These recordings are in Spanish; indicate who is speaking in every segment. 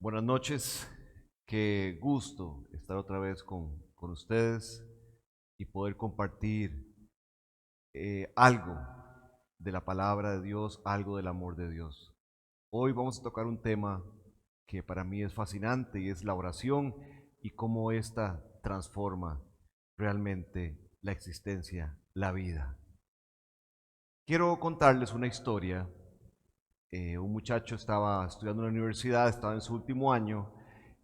Speaker 1: Buenas noches, qué gusto estar otra vez con ustedes y poder compartir algo de la palabra de Dios, algo del amor de Dios. Hoy vamos a tocar un tema que para mí es fascinante y es la oración y cómo ésta transforma realmente la existencia, la vida. Quiero contarles una historia. Un muchacho estaba estudiando en la universidad, estaba en su último año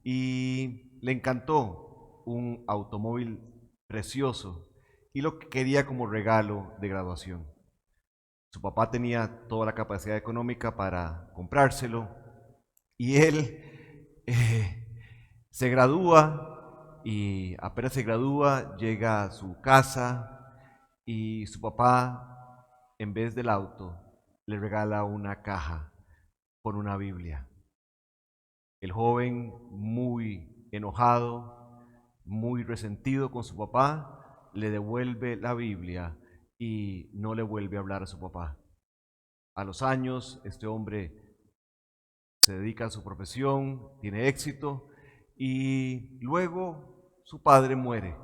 Speaker 1: y le encantó un automóvil precioso y lo que quería como regalo de graduación. Su papá tenía toda la capacidad económica para comprárselo y él se gradúa y apenas se gradúa llega a su casa y su papá, en vez del auto, le regala una caja con una Biblia. El joven, muy enojado, muy resentido con su papá, le devuelve la Biblia y no le vuelve a hablar a su papá. A los años, este hombre se dedica a su profesión, tiene éxito y luego su padre muere.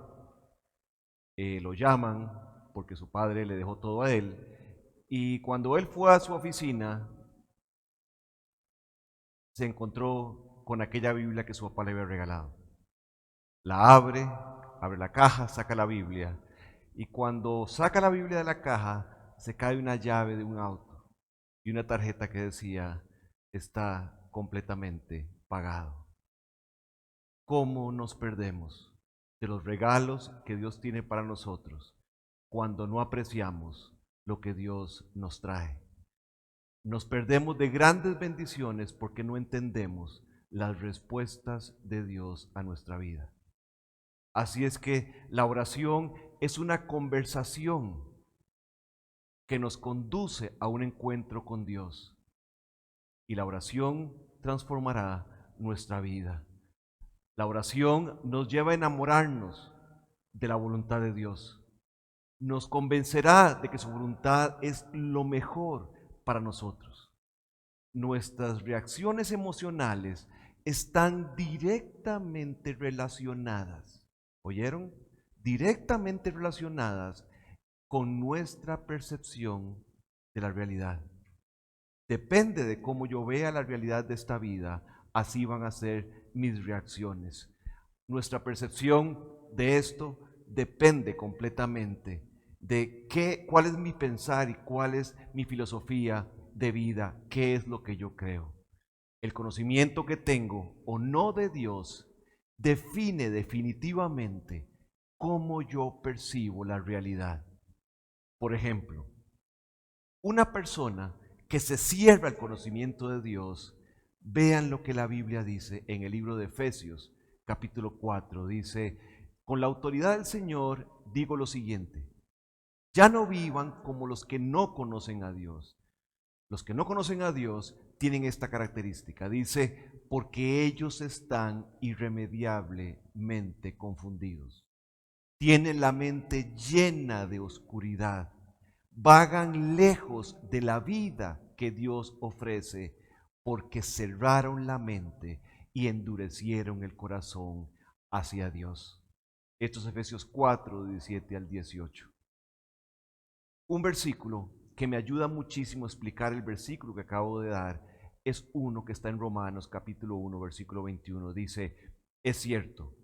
Speaker 1: Lo llaman porque su padre le dejó todo a él y cuando él fue a su oficina se encontró con aquella Biblia que su papá le había regalado. La abre la caja, saca la Biblia y cuando saca la Biblia de la caja se cae una llave de un auto y una tarjeta que decía está completamente pagado. ¿Cómo nos perdemos de los regalos que Dios tiene para nosotros cuando no apreciamos lo que Dios nos trae? Nos perdemos de grandes bendiciones porque no entendemos las respuestas de Dios a nuestra vida. Así es que la oración es una conversación que nos conduce a un encuentro con Dios y la oración transformará nuestra vida. La oración nos lleva a enamorarnos de la voluntad de Dios. Nos convencerá de que su voluntad es lo mejor para nosotros. Nuestras reacciones emocionales están directamente relacionadas, ¿oyeron? Directamente relacionadas con nuestra percepción de la realidad. Depende de cómo yo vea la realidad de esta vida, así van a ser mis reacciones. Nuestra percepción de esto depende completamente de cuál es mi pensar y cuál es mi filosofía de vida, qué es lo que yo creo. El conocimiento que tengo o no de Dios define definitivamente cómo yo percibo la realidad. Por ejemplo, una persona que se cierra al conocimiento de Dios, vean lo que la Biblia dice en el libro de Efesios, capítulo 4, dice, con la autoridad del Señor digo lo siguiente, ya no vivan como los que no conocen a Dios. Los que no conocen a Dios tienen esta característica, dice, porque ellos están irremediablemente confundidos. Tienen la mente llena de oscuridad, vagan lejos de la vida que Dios ofrece porque cerraron la mente y endurecieron el corazón hacia Dios. Esto es Efesios 4, 17 al 18. Un versículo que me ayuda muchísimo a explicar el versículo que acabo de dar es uno que está en Romanos capítulo 1, versículo 21. Dice, es cierto,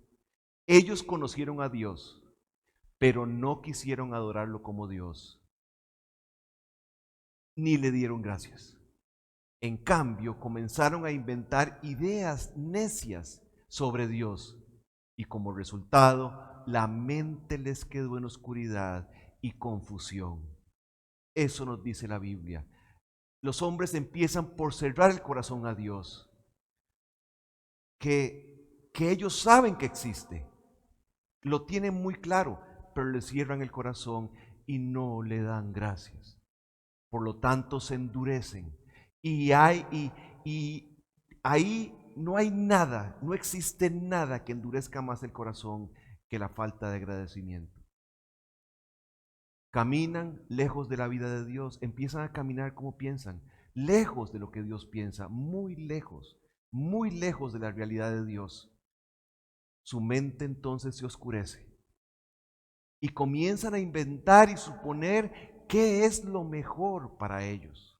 Speaker 1: ellos conocieron a Dios, pero no quisieron adorarlo como Dios, ni le dieron gracias. En cambio, comenzaron a inventar ideas necias sobre Dios y como resultado, la mente les quedó en oscuridad y confusión. Eso nos dice la Biblia. Los hombres empiezan por cerrar el corazón a Dios, que ellos saben que existe, lo tienen muy claro, pero le cierran el corazón y no le dan gracias. Por lo tanto, se endurecen. Y ahí no hay nada, no existe nada que endurezca más el corazón que la falta de agradecimiento. Caminan lejos de la vida de Dios, empiezan a caminar como piensan, lejos de lo que Dios piensa, muy lejos. muy lejos de la realidad de Dios, su mente entonces se oscurece y comienzan a inventar y suponer qué es lo mejor para ellos.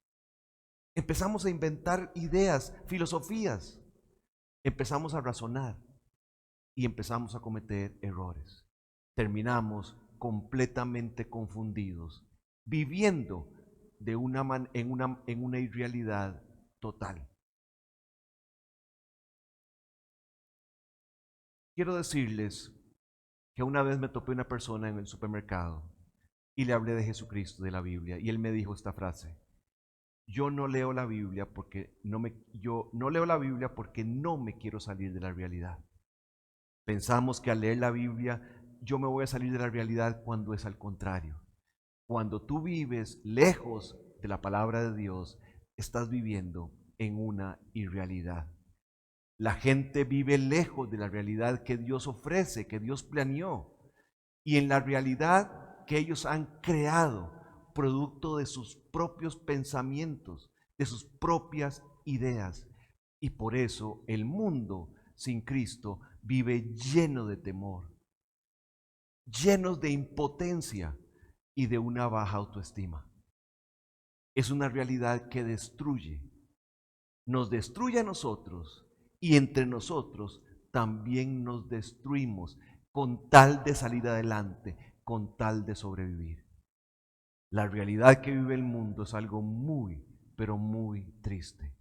Speaker 1: Empezamos a inventar ideas, filosofías, empezamos a razonar y empezamos a cometer errores. Terminamos completamente confundidos, viviendo en una irrealidad total. Quiero decirles que una vez me topé una persona en el supermercado y le hablé de Jesucristo, de la Biblia, y él me dijo esta frase: yo no leo la Biblia porque yo no leo la Biblia porque no me quiero salir de la realidad. Pensamos que al leer la Biblia yo me voy a salir de la realidad, cuando es al contrario. Cuando tú vives lejos de la palabra de Dios, estás viviendo en una irrealidad. La gente vive lejos de la realidad que Dios ofrece, que Dios planeó, y en la realidad que ellos han creado, producto de sus propios pensamientos, de sus propias ideas. Y por eso el mundo sin Cristo vive lleno de temor, llenos de impotencia y de una baja autoestima. Es una realidad que destruye, nos destruye a nosotros, y entre nosotros también nos destruimos con tal de salir adelante, con tal de sobrevivir. La realidad que vive el mundo es algo muy, pero muy triste.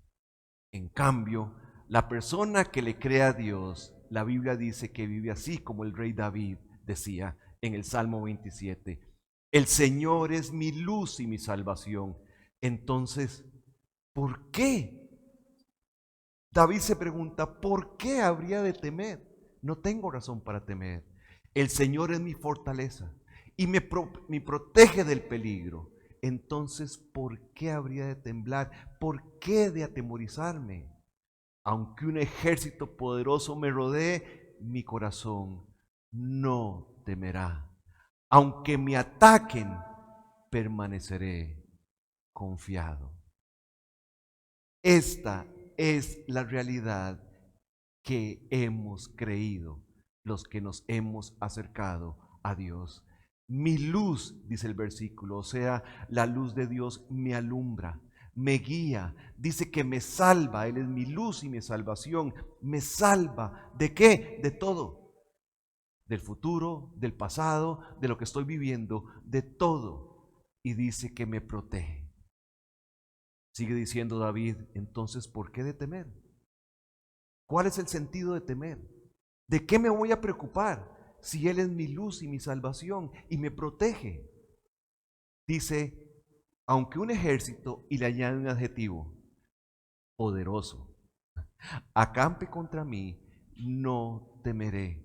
Speaker 1: En cambio, la persona que le cree a Dios, la Biblia dice que vive así como el rey David decía en el Salmo 27: el Señor es mi luz y mi salvación. Entonces, ¿por qué? David se pregunta: ¿por qué habría de temer? No tengo razón para temer. El Señor es mi fortaleza y me protege del peligro. Entonces, ¿por qué habría de temblar? ¿Por qué de atemorizarme? Aunque un ejército poderoso me rodee, mi corazón no temerá. Aunque me ataquen, permaneceré confiado. Esta es la realidad que hemos creído los que nos hemos acercado a Dios. Mi luz, dice el versículo, o sea, la luz de Dios me alumbra, me guía, dice que me salva. Él es mi luz y mi salvación. Me salva, ¿de qué? De todo, del futuro, del pasado, de lo que estoy viviendo, de todo. Y dice que me protege. Sigue diciendo David: entonces, ¿por qué de temer? ¿Cuál es el sentido de temer? ¿De qué me voy a preocupar si Él es mi luz y mi salvación y me protege? Dice, aunque un ejército, y le añade un adjetivo: poderoso, acampe contra mí, no temeré.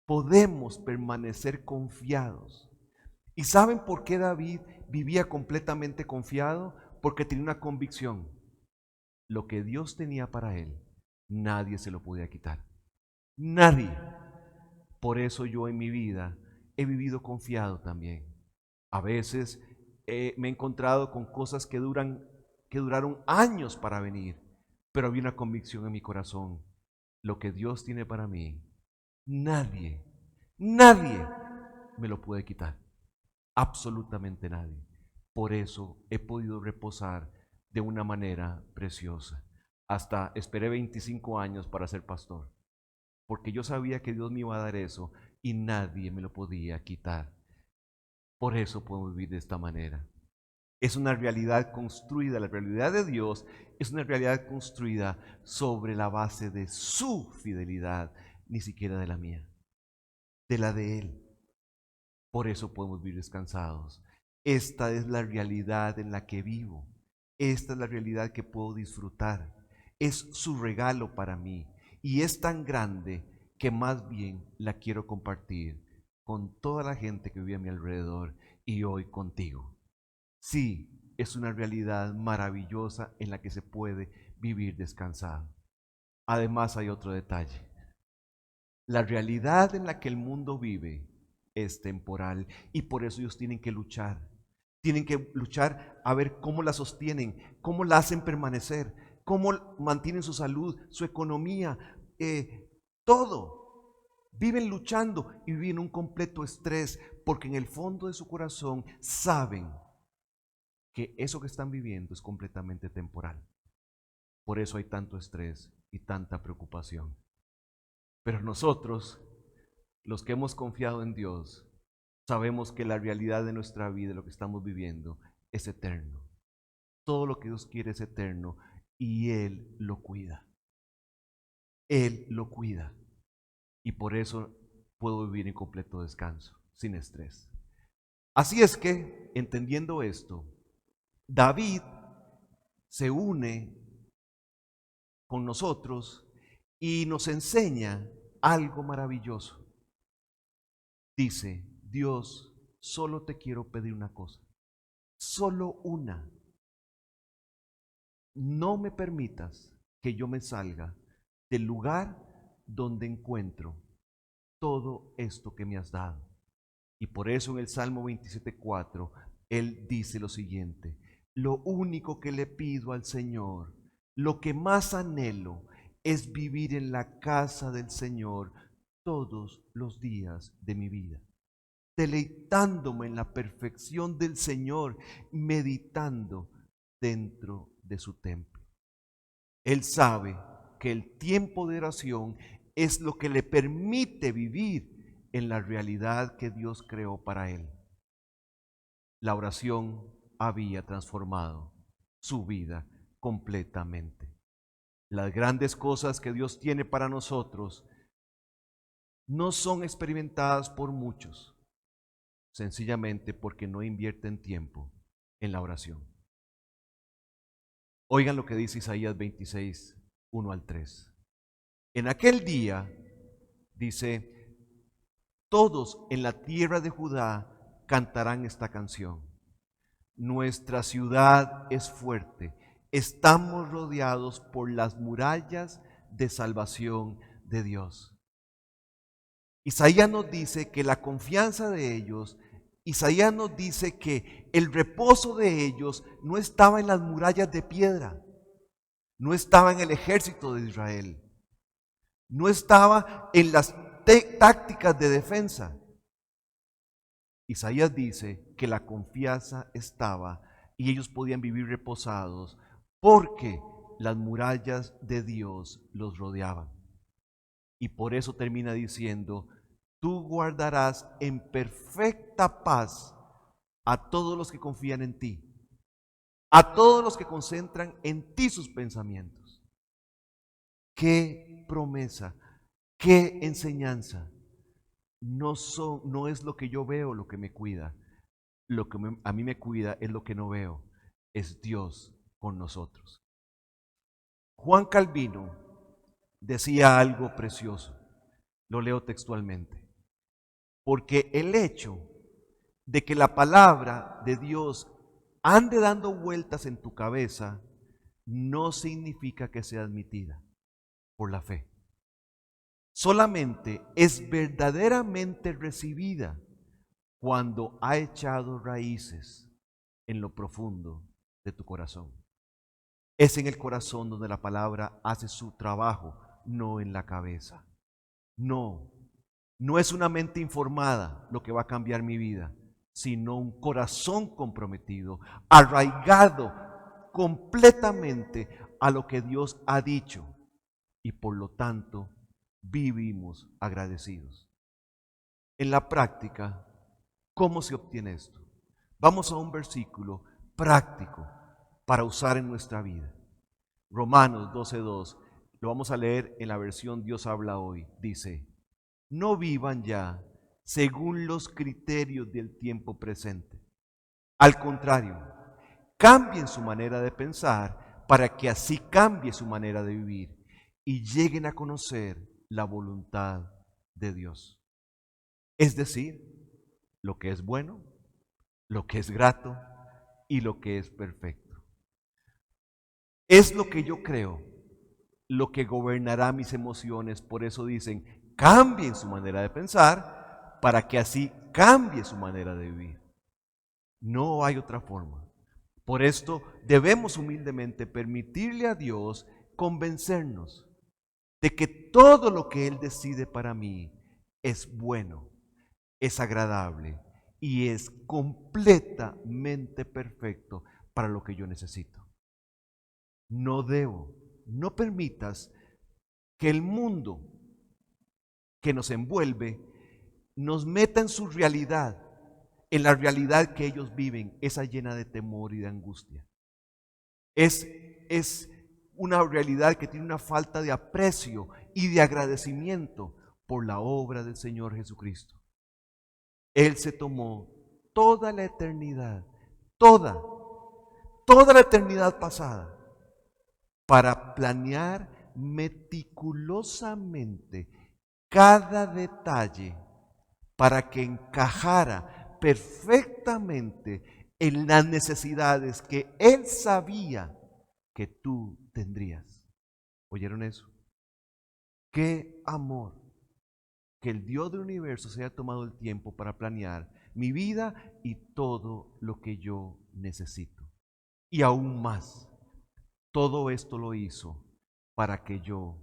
Speaker 1: Podemos permanecer confiados. ¿Y saben por qué David vivía completamente confiado? Porque tenía una convicción: lo que Dios tenía para él, nadie se lo podía quitar. Nadie. Por eso yo en mi vida he vivido confiado también. A veces me he encontrado con cosas que duraron años para venir, pero había una convicción en mi corazón: lo que Dios tiene para mí, nadie, nadie me lo puede quitar. Absolutamente nadie. Por eso he podido reposar de una manera preciosa. Hasta esperé 25 años para ser pastor, porque yo sabía que Dios me iba a dar eso y nadie me lo podía quitar. Por eso puedo vivir de esta manera. Es una realidad construida, la realidad de Dios es una realidad construida sobre la base de su fidelidad, ni siquiera de la mía, de la de Él. Por eso podemos vivir descansados. Esta es la realidad en la que vivo. Esta es la realidad que puedo disfrutar. Es su regalo para mí y es tan grande que más bien la quiero compartir con toda la gente que vive a mi alrededor y hoy contigo. Sí, es una realidad maravillosa en la que se puede vivir descansado. Además, hay otro detalle. La realidad en la que el mundo vive es temporal y por eso ellos tienen que luchar. Tienen que luchar a ver cómo la sostienen, cómo la hacen permanecer. cómo mantienen su salud, su economía, todo. Viven luchando y viven un completo estrés porque en el fondo de su corazón saben que eso que están viviendo es completamente temporal. Por eso hay tanto estrés y tanta preocupación. Pero nosotros, los que hemos confiado en Dios, sabemos que la realidad de nuestra vida, lo que estamos viviendo, es eterno. Todo lo que Dios quiere es eterno y Él lo cuida. Él lo cuida. Y por eso puedo vivir en completo descanso, sin estrés. Así es que, entendiendo esto, David se une con nosotros y nos enseña algo maravilloso. Dice, Dios, solo te quiero pedir una cosa, solo una. No me permitas que yo me salga del lugar donde encuentro todo esto que me has dado. Y por eso en el Salmo 27:4, él dice lo siguiente: lo único que le pido al Señor, lo que más anhelo, es vivir en la casa del Señor todos los días de mi vida, deleitándome en la perfección del Señor, meditando dentro de su templo. Él sabe que el tiempo de oración es lo que le permite vivir en la realidad que Dios creó para él. La oración había transformado su vida completamente. Las grandes cosas que Dios tiene para nosotros no son experimentadas por muchos, sencillamente porque no invierten tiempo en la oración. Oigan lo que dice Isaías 26, 1 al 3. En aquel día, dice, todos en la tierra de Judá cantarán esta canción. Nuestra ciudad es fuerte, estamos rodeados por las murallas de salvación de Dios. Isaías nos dice que la confianza de ellos, Isaías nos dice que el reposo de ellos no estaba en las murallas de piedra, no estaba en el ejército de Israel, no estaba en las tácticas de defensa. Isaías dice que la confianza estaba y ellos podían vivir reposados porque las murallas de Dios los rodeaban. Y por eso termina diciendo, tú guardarás en perfecta paz a todos los que confían en ti, a todos los que concentran en ti sus pensamientos. Qué promesa, qué enseñanza. No es lo que yo veo lo que me cuida. Lo que a mí me cuida es lo que no veo. Es Dios con nosotros. Juan Calvino decía algo precioso. Lo leo textualmente. Porque el hecho de que la palabra de Dios ande dando vueltas en tu cabeza no significa que sea admitida por la fe. Solamente es verdaderamente recibida cuando ha echado raíces en lo profundo de tu corazón. Es en el corazón donde la palabra hace su trabajo, no en la cabeza. No es una mente informada lo que va a cambiar mi vida, sino un corazón comprometido, arraigado completamente a lo que Dios ha dicho y por lo tanto vivimos agradecidos. En la práctica, ¿cómo se obtiene esto? Vamos a un versículo práctico para usar en nuestra vida. Romanos 12:2, lo vamos a leer en la versión Dios habla hoy. Dice, no vivan ya según los criterios del tiempo presente. Al contrario, cambien su manera de pensar para que así cambie su manera de vivir y lleguen a conocer la voluntad de Dios. Es decir, lo que es bueno, lo que es grato y lo que es perfecto. Es lo que yo creo, lo que gobernará mis emociones. Por eso dicen, cambien su manera de pensar para que así cambie su manera de vivir. No hay otra forma. Por esto debemos humildemente permitirle a Dios convencernos de que todo lo que Él decide para mí es bueno, es agradable y es completamente perfecto para lo que yo necesito. No permitas que el mundo que nos envuelve nos meta en su realidad, en la realidad que ellos viven, esa llena de temor y de angustia. Es una realidad que tiene una falta de aprecio y de agradecimiento por la obra del Señor Jesucristo. Él se tomó toda la eternidad, toda la eternidad pasada, para planear meticulosamente cada detalle para que encajara perfectamente en las necesidades que Él sabía que tú tendrías. ¿Oyeron eso? ¡Qué amor! Que el Dios del universo se haya tomado el tiempo para planear mi vida y todo lo que yo necesito. Y aún más, todo esto lo hizo para que yo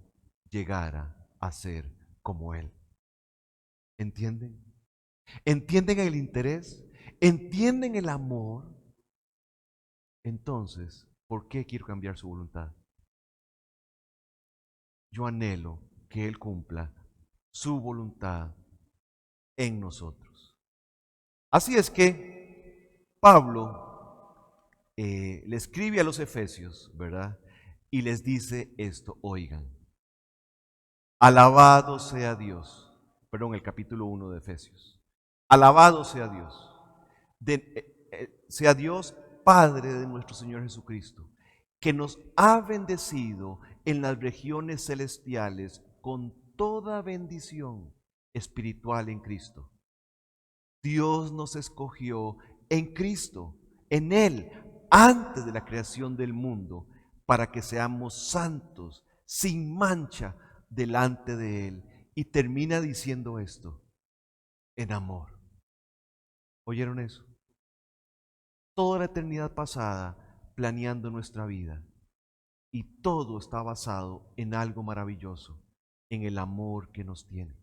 Speaker 1: llegara a ser como Él. ¿Entienden? ¿Entienden el interés? ¿Entienden el amor? Entonces, ¿por qué quiero cambiar su voluntad? Yo anhelo que Él cumpla su voluntad en nosotros. Así es que Pablo le escribe a los Efesios, ¿verdad? Y les dice esto, oigan, alabado sea Dios, perdón, el capítulo 1 de Efesios, alabado sea Dios, sea Dios Padre de nuestro Señor Jesucristo, que nos ha bendecido en las regiones celestiales con toda bendición espiritual en Cristo. Dios nos escogió en Cristo, en Él, antes de la creación del mundo, para que seamos santos, sin mancha, delante de Él. Y termina diciendo esto, en amor. ¿Oyeron eso? Toda la eternidad pasada planeando nuestra vida. Y todo está basado en algo maravilloso, en el amor que nos tiene.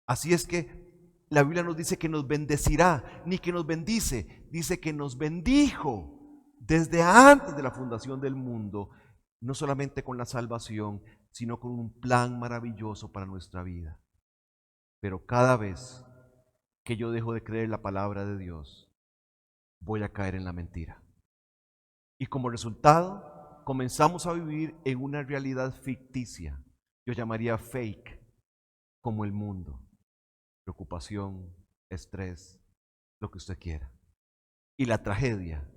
Speaker 1: Así es que la Biblia nos dice que nos bendecirá, ni que nos bendice, dice que nos bendijo desde antes de la fundación del mundo, no solamente con la salvación, sino con un plan maravilloso para nuestra vida. Pero cada vez que yo dejo de creer la palabra de Dios, voy a caer en la mentira. Y como resultado, comenzamos a vivir en una realidad ficticia, yo llamaría fake, como el mundo. Preocupación, estrés, lo que usted quiera. Y la tragedia,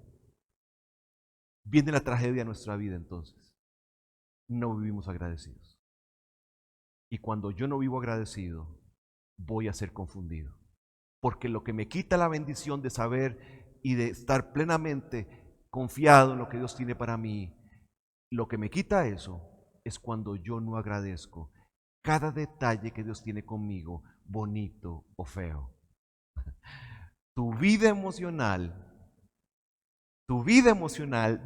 Speaker 1: viene la tragedia a nuestra vida entonces. No vivimos agradecidos. Y cuando yo no vivo agradecido, voy a ser confundido. Porque lo que me quita la bendición de saber y de estar plenamente confiado en lo que Dios tiene para mí, lo que me quita eso es cuando yo no agradezco cada detalle que Dios tiene conmigo, bonito o feo. Tu vida emocional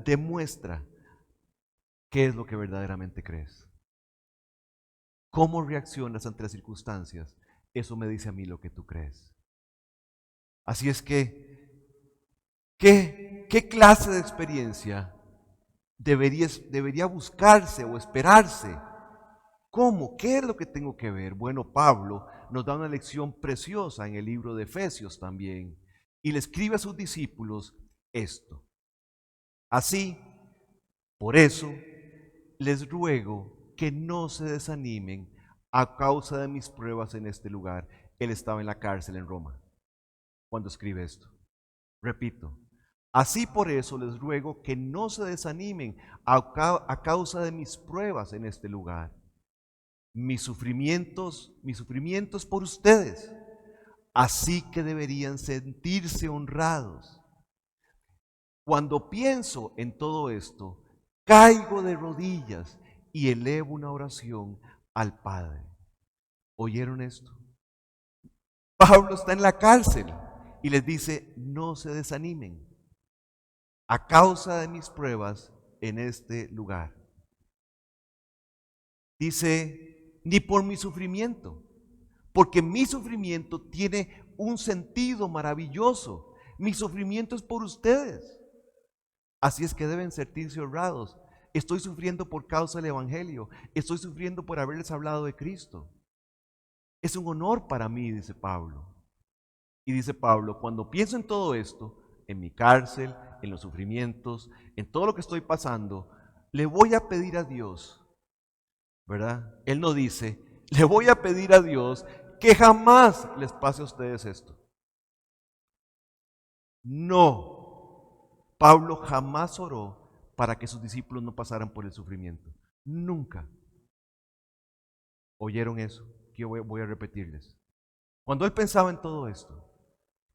Speaker 1: demuestra qué es lo que verdaderamente crees. ¿Cómo reaccionas ante las circunstancias? Eso me dice a mí lo que tú crees. Así es que, ¿qué clase de experiencia debería buscarse o esperarse? ¿Cómo? ¿Qué es lo que tengo que ver? Bueno, Pablo nos da una lección preciosa en el libro de Efesios también, y le escribe a sus discípulos esto. Así, por eso, les ruego que no se desanimen a causa de mis pruebas en este lugar. Él estaba en la cárcel en Roma cuando escribe esto. Repito, así por eso les ruego que no se desanimen a causa de mis pruebas en este lugar. Mis sufrimientos por ustedes, así que deberían sentirse honrados. Cuando pienso en todo esto, caigo de rodillas y elevo una oración al Padre. ¿Oyeron esto? Pablo está en la cárcel y les dice, no se desanimen. a causa de mis pruebas en este lugar. Dice, ni por mi sufrimiento, porque mi sufrimiento tiene un sentido maravilloso. Mi sufrimiento es por ustedes. Así es que deben sentirse honrados. Estoy sufriendo por causa del Evangelio. Estoy sufriendo por haberles hablado de Cristo. Es un honor para mí, dice Pablo. Y dice Pablo, cuando pienso en todo esto, en mi cárcel, en los sufrimientos, en todo lo que estoy pasando, le voy a pedir a Dios, ¿verdad? Él no dice, le voy a pedir a Dios que jamás les pase a ustedes esto. No, Pablo jamás oró para que sus discípulos no pasaran por el sufrimiento. Nunca. ¿Oyeron eso? Que voy a repetirles. Cuando él pensaba en todo esto,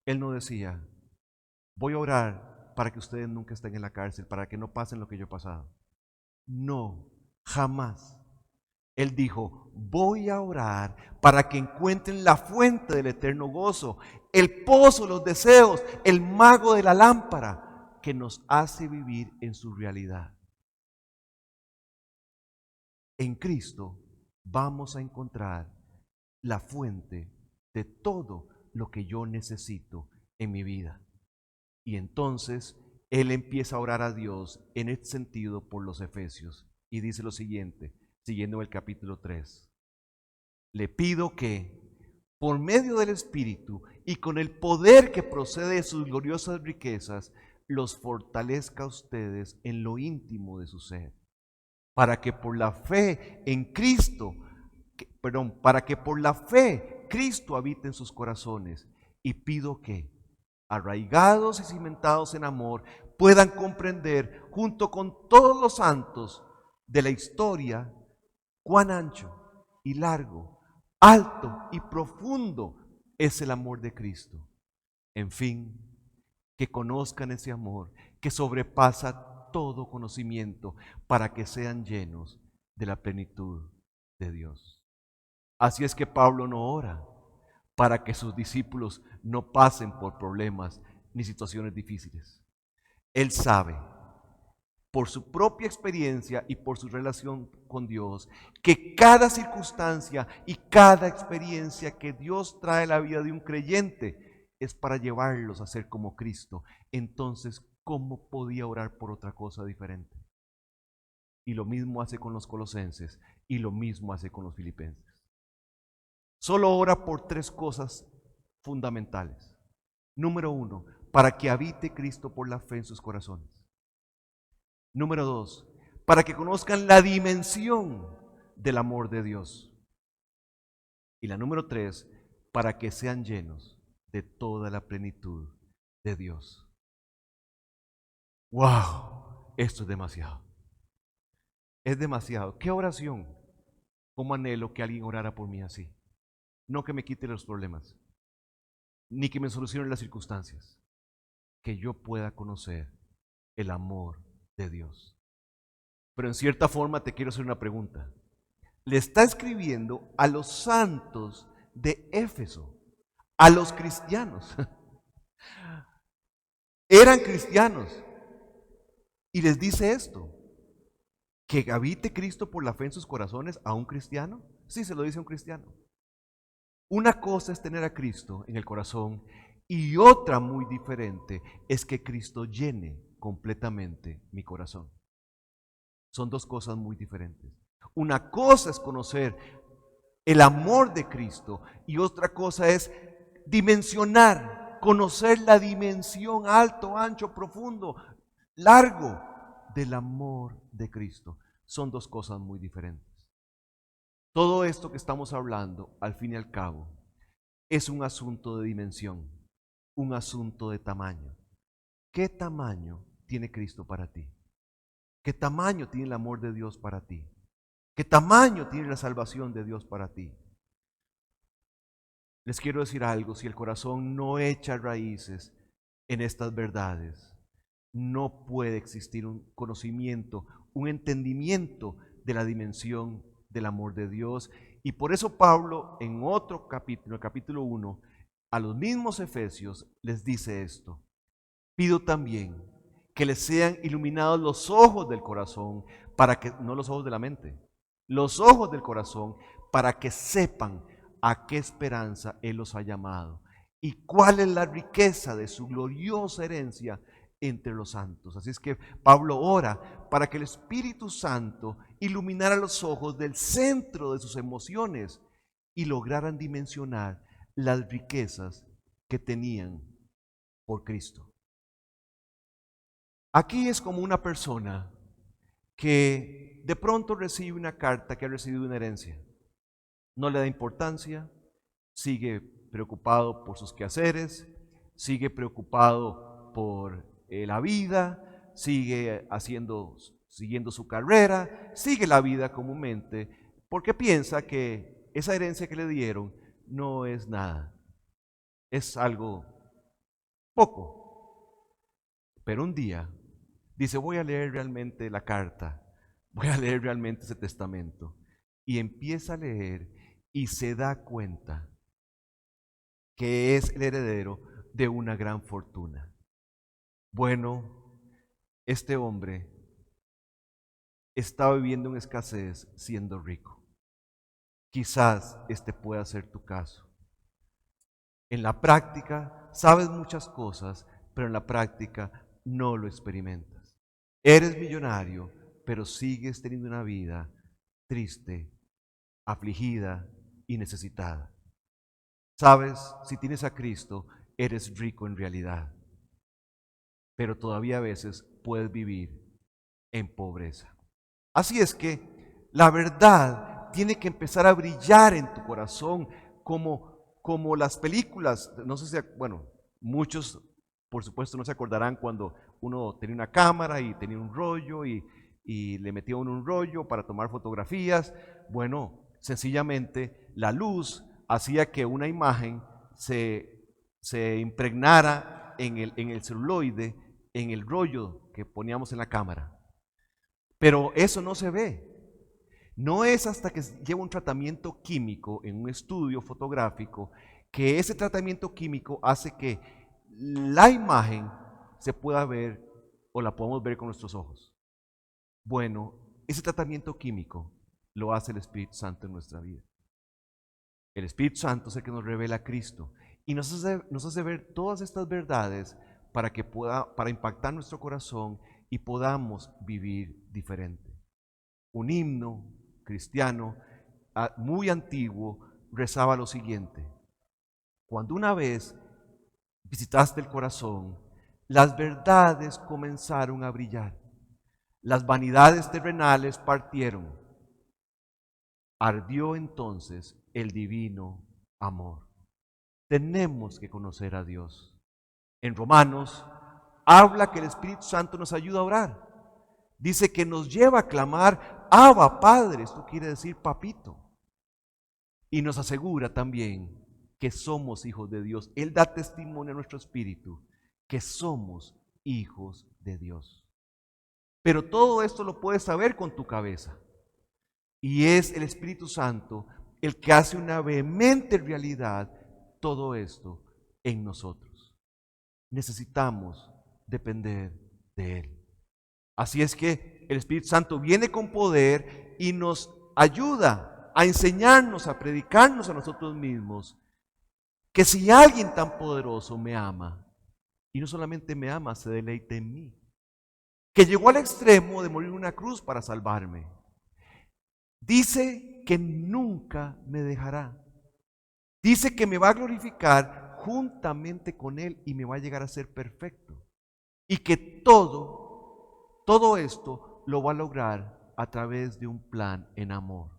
Speaker 1: él no decía, voy a orar para que ustedes nunca estén en la cárcel, para que no pasen lo que yo he pasado. No, jamás. Él dijo, voy a orar para que encuentren la fuente del eterno gozo, el pozo de los deseos, el mago de la lámpara que nos hace vivir en su realidad. En Cristo vamos a encontrar la fuente de todo lo que yo necesito en mi vida. Y entonces él empieza a orar a Dios en este sentido por los efesios. Y dice lo siguiente, siguiendo el capítulo 3. Le pido que, por medio del Espíritu y con el poder que procede de sus gloriosas riquezas, los fortalezca a ustedes en lo íntimo de su ser, para que por la fe en Cristo, para que por la fe Cristo habite en sus corazones. Y pido que, arraigados y cimentados en amor, puedan comprender junto con todos los santos de la historia cuán ancho y largo, alto y profundo es el amor de Cristo. En fin, que conozcan ese amor que sobrepasa todo conocimiento, para que sean llenos de la plenitud de Dios. Así es que Pablo no ora para que sus discípulos no pasen por problemas ni situaciones difíciles. Él sabe, por su propia experiencia y por su relación con Dios, que cada circunstancia y cada experiencia que Dios trae a la vida de un creyente es para llevarlos a ser como Cristo. Entonces, ¿cómo podía orar por otra cosa diferente? Y lo mismo hace con los colosenses y lo mismo hace con los filipenses. Solo ora por tres cosas fundamentales. Número 1, para que habite Cristo por la fe en sus corazones. Número 2, para que conozcan la dimensión del amor de Dios. Y la número 3, para que sean llenos de toda la plenitud de Dios. ¡Wow! Esto es demasiado. Es demasiado. ¿Qué oración? ¿Cómo anhelo que alguien orara por mí así? No que me quite los problemas, ni que me solucione las circunstancias. Que yo pueda conocer el amor de Dios. Pero en cierta forma te quiero hacer una pregunta. Le está escribiendo a los santos de Éfeso, a los cristianos. Eran cristianos. Y les dice esto, que habite Cristo por la fe en sus corazones a un cristiano. Sí, se lo dice a un cristiano. Una cosa es tener a Cristo en el corazón y otra muy diferente es que Cristo llene completamente mi corazón. Son dos cosas muy diferentes. Una cosa es conocer el amor de Cristo y otra cosa es dimensionar, conocer la dimensión alto, ancho, profundo, largo del amor de Cristo. Son dos cosas muy diferentes. Todo esto que estamos hablando, al fin y al cabo, es un asunto de dimensión, un asunto de tamaño. ¿Qué tamaño tiene Cristo para ti? ¿Qué tamaño tiene el amor de Dios para ti? ¿Qué tamaño tiene la salvación de Dios para ti? Les quiero decir algo, si el corazón no echa raíces en estas verdades, no puede existir un conocimiento, un entendimiento de la dimensión del amor de Dios. Y por eso Pablo en otro capítulo, el capítulo 1, a los mismos efesios les dice esto: pido también que les sean iluminados los ojos del corazón, para que, no los ojos de la mente, los ojos del corazón, para que sepan a qué esperanza Él los ha llamado y cuál es la riqueza de su gloriosa herencia entre los santos. Así es que Pablo ora para que el Espíritu Santo iluminara los ojos del centro de sus emociones y lograran dimensionar las riquezas que tenían por Cristo. Aquí es como una persona que de pronto recibe una carta que ha recibido una herencia. No le da importancia, sigue preocupado por sus quehaceres, sigue preocupado por la vida, sigue siguiendo su carrera, sigue la vida comúnmente, porque piensa que esa herencia que le dieron no es nada, es algo poco. Pero un día dice, voy a leer realmente la carta, voy a leer realmente ese testamento. Y empieza a leer y se da cuenta que es el heredero de una gran fortuna. Bueno, este hombre estaba viviendo en escasez siendo rico. Quizás este pueda ser tu caso. En la práctica sabes muchas cosas, pero en la práctica no lo experimentas. Eres millonario, pero sigues teniendo una vida triste, afligida y necesitada. Sabes, si tienes a Cristo, eres rico en realidad, pero todavía a veces puedes vivir en pobreza. Así es que la verdad tiene que empezar a brillar en tu corazón como las películas. No sé si, bueno, muchos por supuesto no se acordarán cuando uno tenía una cámara y tenía un rollo y le metía uno un rollo para tomar fotografías. Bueno, sencillamente la luz hacía que una imagen se impregnara en el celuloide, en el rollo que poníamos en la cámara. Pero eso no se ve. No es hasta que lleva un tratamiento químico en un estudio fotográfico que ese tratamiento químico hace que la imagen se pueda ver o la podamos ver con nuestros ojos. Bueno, ese tratamiento químico lo hace el Espíritu Santo en nuestra vida. El Espíritu Santo es el que nos revela a Cristo y nos hace ver todas estas verdades para impactar nuestro corazón y podamos vivir diferente. Un himno cristiano muy antiguo rezaba lo siguiente: cuando una vez visitaste el corazón, las verdades comenzaron a brillar, las vanidades terrenales partieron, ardió entonces el divino amor. Tenemos que conocer a Dios. En Romanos habla que el Espíritu Santo nos ayuda a orar. Dice que nos lleva a clamar, Abba, Padre, esto quiere decir papito. Y nos asegura también que somos hijos de Dios. Él da testimonio a nuestro espíritu que somos hijos de Dios. Pero todo esto lo puedes saber con tu cabeza. Y es el Espíritu Santo el que hace una vehemente realidad todo esto en nosotros. Necesitamos depender de Él. Así es que el Espíritu Santo viene con poder y nos ayuda a enseñarnos, a predicarnos a nosotros mismos que si alguien tan poderoso me ama, y no solamente me ama, se deleita en mí, que llegó al extremo de morir en una cruz para salvarme, dice que nunca me dejará, dice que me va a glorificar juntamente con Él y me va a llegar a ser perfecto, y que todo esto lo va a lograr a través de un plan en amor,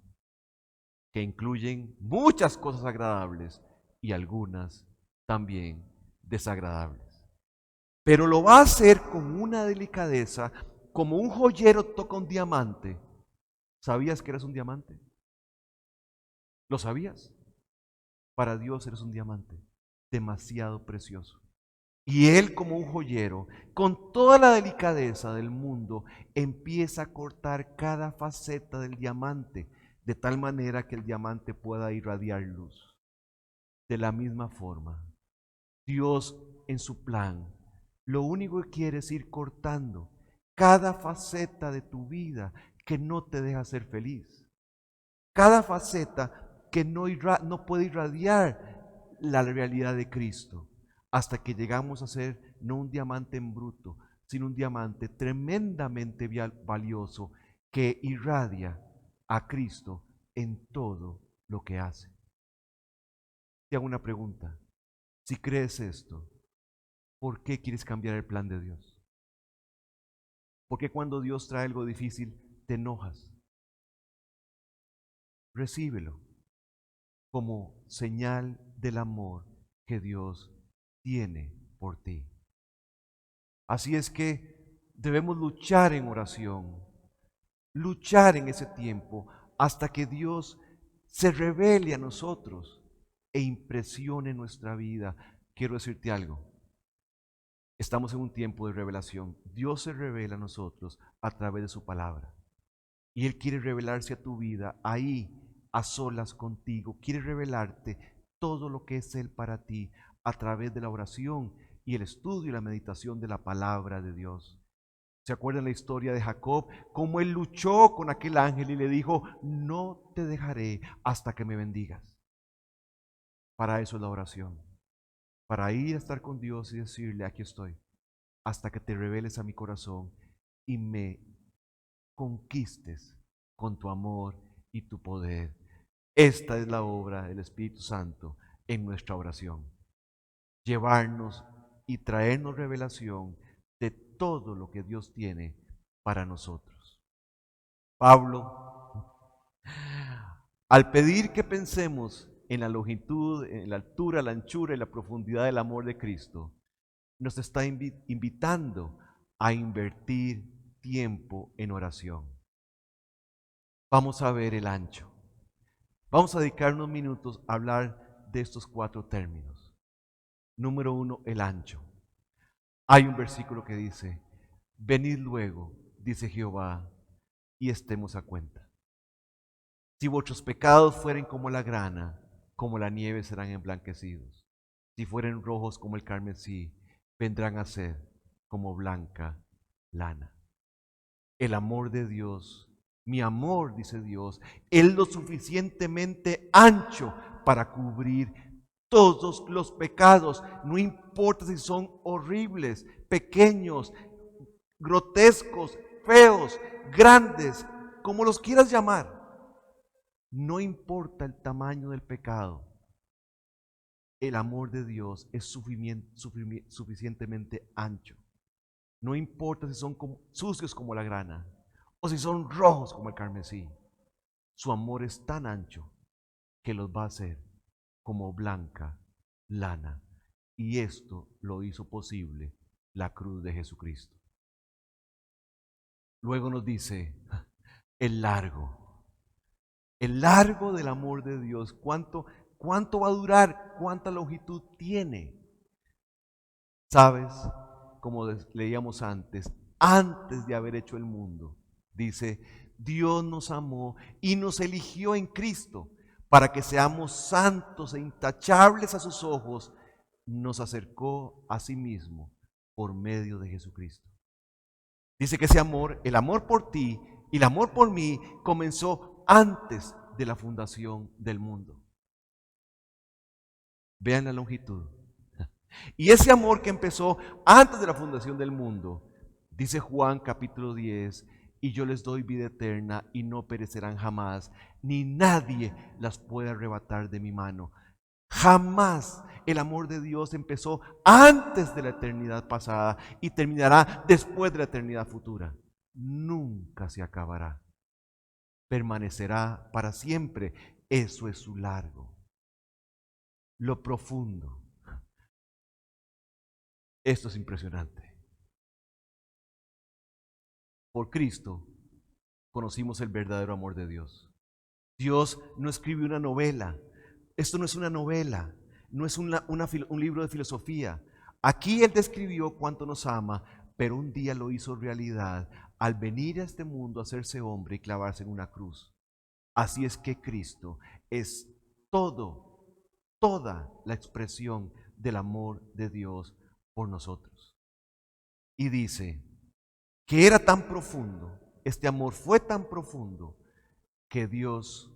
Speaker 1: que incluyen muchas cosas agradables y algunas también desagradables. Pero lo va a hacer con una delicadeza, como un joyero toca un diamante. ¿Sabías que eres un diamante? ¿Lo sabías? Para Dios eres un diamante, demasiado precioso. Y Él, como un joyero, con toda la delicadeza del mundo, empieza a cortar cada faceta del diamante, de tal manera que el diamante pueda irradiar luz. De la misma forma, Dios en su plan lo único que quiere es ir cortando cada faceta de tu vida que no te deja ser feliz. Cada faceta que no puede irradiar la realidad de Cristo, hasta que llegamos a ser no un diamante en bruto, sino un diamante tremendamente valioso que irradia a Cristo en todo lo que hace. Te hago una pregunta. Si crees esto, ¿por qué quieres cambiar el plan de Dios? ¿Por qué cuando Dios trae algo difícil te enojas? Recíbelo como señal del amor que Dios tiene por ti. Así es que debemos luchar en oración, luchar en ese tiempo hasta que Dios se revele a nosotros e impresione nuestra vida. Quiero decirte algo, estamos en un tiempo de revelación. Dios se revela a nosotros a través de su palabra. Y Él quiere revelarse a tu vida ahí, a solas contigo. Quiere revelarte todo lo que es Él para ti a través de la oración y el estudio y la meditación de la palabra de Dios. ¿Se acuerdan la historia de Jacob? Cómo él luchó con aquel ángel y le dijo, no te dejaré hasta que me bendigas. Para eso es la oración. Para ir a estar con Dios y decirle, aquí estoy, hasta que te reveles a mi corazón y me conquistes con tu amor y tu poder. Esta es la obra del Espíritu Santo en nuestra oración. Llevarnos y traernos revelación de todo lo que Dios tiene para nosotros. Pablo, al pedir que pensemos en la longitud, en la altura, la anchura y la profundidad del amor de Cristo, nos está invitando a invertir tiempo en oración. Vamos a ver el ancho. Vamos a dedicar unos minutos a hablar de estos 4 términos. Número 1, el ancho. Hay un versículo que dice, venid luego, dice Jehová, y estemos a cuenta. Si vuestros pecados fueren como la grana, como la nieve serán emblanquecidos. Si fueren rojos como el carmesí, vendrán a ser como blanca lana. El amor de Dios, mi amor, dice Dios, es lo suficientemente ancho para cubrir todos los pecados, no importa si son horribles, pequeños, grotescos, feos, grandes, como los quieras llamar. No importa el tamaño del pecado, el amor de Dios es suficientemente ancho. No importa si son sucios como la grana o si son rojos como el carmesí. Su amor es tan ancho que los va a hacer como blanca lana. Y esto lo hizo posible la cruz de Jesucristo. Luego nos dice el largo del amor de Dios. ¿Cuánto va a durar? ¿Cuánta longitud tiene? ¿Sabes? Como leíamos antes de haber hecho el mundo, dice, Dios nos amó y nos eligió en Cristo para que seamos santos e intachables a sus ojos, nos acercó a sí mismo por medio de Jesucristo. Dice que ese amor, el amor por ti y el amor por mí, comenzó antes de la fundación del mundo. Vean la longitud. Y ese amor que empezó antes de la fundación del mundo, dice Juan capítulo 10, y yo les doy vida eterna y no perecerán jamás, ni nadie las puede arrebatar de mi mano. Jamás el amor de Dios empezó antes de la eternidad pasada y terminará después de la eternidad futura. Nunca se acabará. Permanecerá para siempre. Eso es su largo. Lo profundo. Esto es impresionante. Por Cristo conocimos el verdadero amor de Dios. Dios no escribe una novela. Esto no es una novela, no es un libro de filosofía. Aquí Él describió cuánto nos ama, pero un día lo hizo realidad al venir a este mundo a hacerse hombre y clavarse en una cruz. Así es que Cristo es toda la expresión del amor de Dios por nosotros. Y dice que era tan profundo, este amor fue tan profundo, que Dios,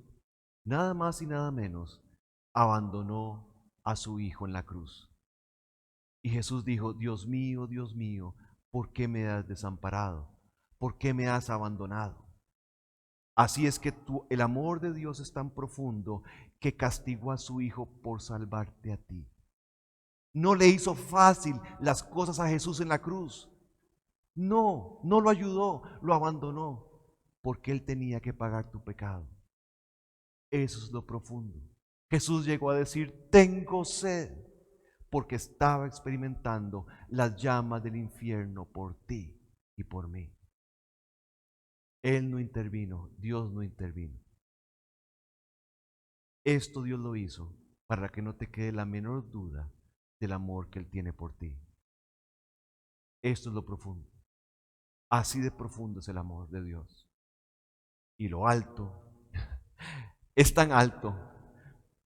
Speaker 1: nada más y nada menos, abandonó a su Hijo en la cruz. Y Jesús dijo, Dios mío, ¿por qué me has desamparado? ¿Por qué me has abandonado? Así es que el amor de Dios es tan profundo que castigó a su Hijo por salvarte a ti. No le hizo fácil las cosas a Jesús en la cruz. No lo ayudó, lo abandonó, porque Él tenía que pagar tu pecado. Eso es lo profundo. Jesús llegó a decir, tengo sed, porque estaba experimentando las llamas del infierno por ti y por mí. Él no intervino, Dios no intervino. Esto Dios lo hizo para que no te quede la menor duda del amor que Él tiene por ti. Esto es lo profundo. Así de profundo es el amor de Dios. Y lo alto es tan alto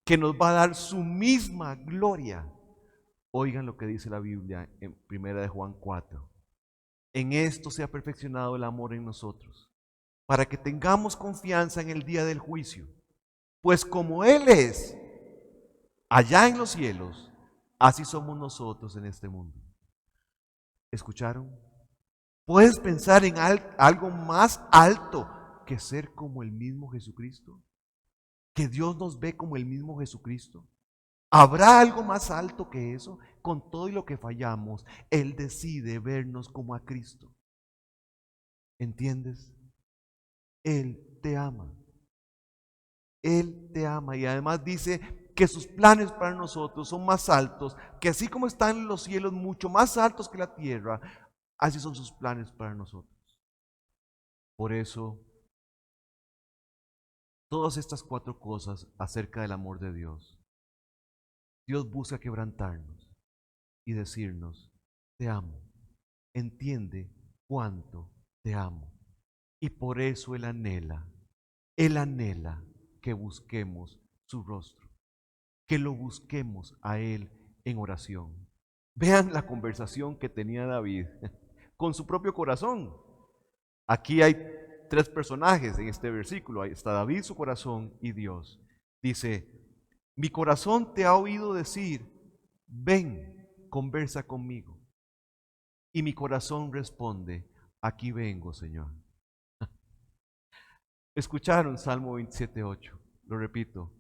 Speaker 1: que nos va a dar su misma gloria. Oigan lo que dice la Biblia en 1 de Juan 4. En esto se ha perfeccionado el amor en nosotros, para que tengamos confianza en el día del juicio. Pues como Él es allá en los cielos, así somos nosotros en este mundo. ¿Escucharon? ¿Puedes pensar en algo más alto que ser como el mismo Jesucristo? ¿Que Dios nos ve como el mismo Jesucristo? ¿Habrá algo más alto que eso? Con todo y lo que fallamos, Él decide vernos como a Cristo. ¿Entiendes? Él te ama. Él te ama y además dice que sus planes para nosotros son más altos, que así como están en los cielos mucho más altos que la tierra, así son sus planes para nosotros. Por eso, todas estas 4 cosas acerca del amor de Dios, Dios busca quebrantarnos y decirnos, te amo, entiende cuánto te amo. Y por eso Él anhela que busquemos su rostro, que lo busquemos a Él en oración. Vean la conversación que tenía David con su propio corazón. Aquí hay 3 personajes en este versículo. Ahí está David, su corazón, y Dios. Dice, mi corazón te ha oído decir, ven, conversa conmigo. Y mi corazón responde, aquí vengo, Señor. Escucharon Salmo 27:8. Lo repito.